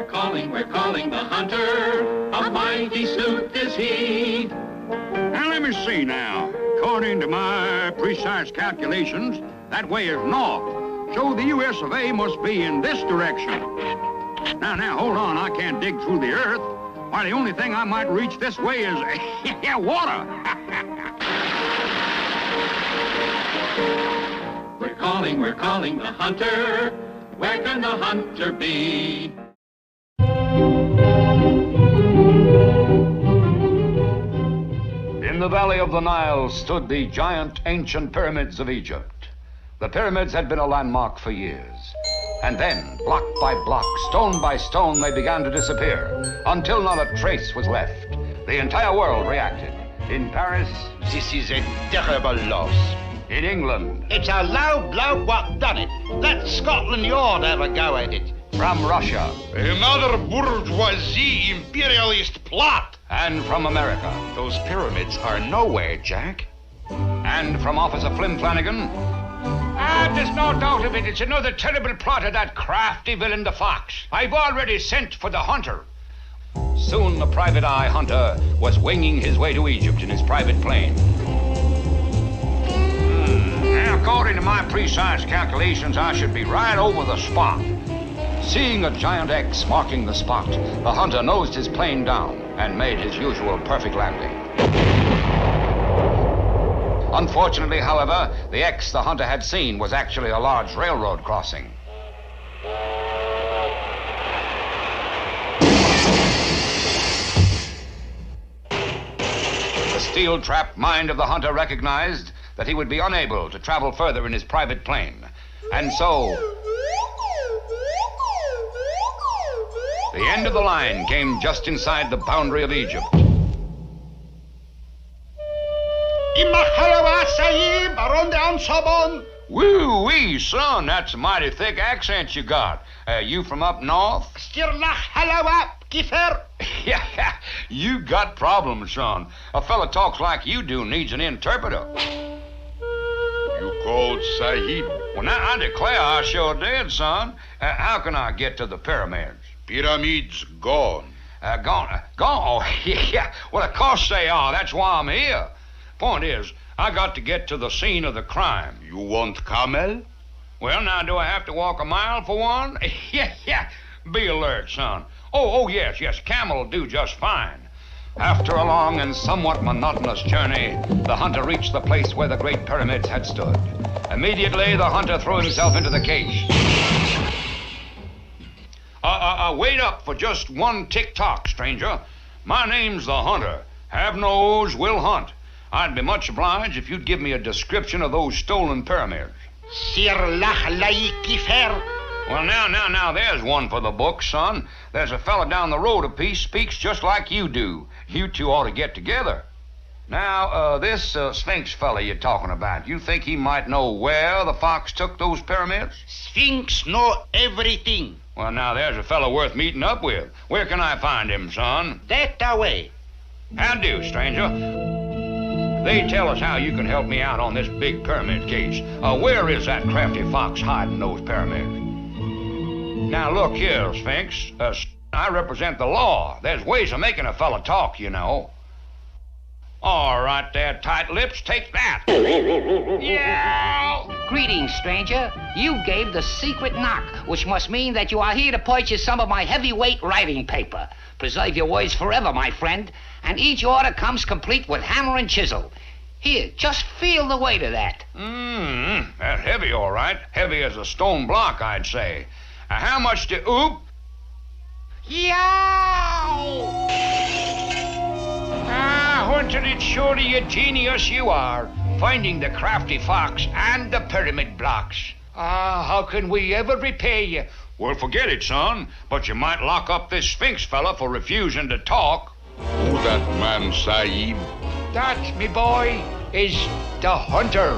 we're calling the hunter. A mighty sleuth is he. Now, let me see now. According to my precise calculations, that way is north. So the U.S. of A. must be in this direction. Now, hold on. I can't dig through the earth. Why, the only thing I might reach this way is, water. We're calling the hunter. Where can the hunter be? In the valley of the Nile stood the giant ancient pyramids of Egypt. The pyramids had been a landmark for years. And then, block by block, stone by stone, they began to disappear, until not a trace was left. The entire world reacted. In Paris, This is a terrible loss. in England, It's a low bloke what done it. Let Scotland Yard have a go at it. from Russia, Another bourgeoisie imperialist plot. and from America, Those pyramids are nowhere, Jack. and from Officer Flim Flanagan. There's no doubt of it. It's another terrible plot of that crafty villain, the Fox. I've already sent for the hunter. Soon the private eye hunter was winging his way to Egypt in his private plane. Now, according to my precise calculations, I should be right over the spot. Seeing a giant X marking the spot, the hunter nosed his plane down and made his usual perfect landing. Unfortunately, however, the X the hunter had seen was actually a large railroad crossing. The steel-trapped mind of the hunter recognized that he would be unable to travel further in his private plane. And so, the end of the line came just inside the boundary of Egypt. Imahalawa Sahib, around the Ansabon. Woo-wee, son, that's a mighty thick accent you got. You from up north? Stirlach Halawa, Kifer. Yeah, you got problems, son. A fella talks like you do needs an interpreter. You called Sahib. Well, now, I declare I sure did, son. How can I get to the pyramids? Pyramids gone. Gone? Oh, yeah. Well, of course they are. That's why I'm here. Point is, I got to get to the scene of the crime. You want camel? Well, now, do I have to walk a mile for one? Yeah. Be alert, son. Oh, yes, camel will do just fine. After a long and somewhat monotonous journey, the hunter reached the place where the great pyramids had stood. Immediately, the hunter threw himself into the cage. Wait up for just one tick-tock, stranger. My name's the hunter. Have nose, will hunt. I'd be much obliged if you'd give me a description of those stolen pyramids. Sirlach Lai Kifer. Well, now, there's one for the book, son. There's a fella down the road a piece speaks just like you do. You two ought to get together. Now, this Sphinx fella you're talking about, you think he might know where the Fox took those pyramids? Sphinx know everything. Well, now, there's a fella worth meeting up with. Where can I find him, son? That away. How do, stranger? They tell us how you can help me out on this big pyramid case. Where is that crafty Fox hiding those pyramids? Now, look here, Sphinx. I represent the law. There's ways of making a fella talk, you know. All right there, tight lips, take that. Yeah! Greetings, stranger. You gave the secret knock, which must mean that you are here to purchase some of my heavyweight writing paper. Preserve your words forever, my friend. And each order comes complete with hammer and chisel. Here, just feel the weight of that. That's heavy, all right. Heavy as a stone block, I'd say. How much to... Oop! Yow! Hunter, it's surely a genius you are, finding the crafty Fox and the pyramid blocks. How can we ever repay you? Well, forget it, son, but you might lock up this Sphinx fella for refusing to talk. Who that man, Sahib? That, me boy, is the hunter.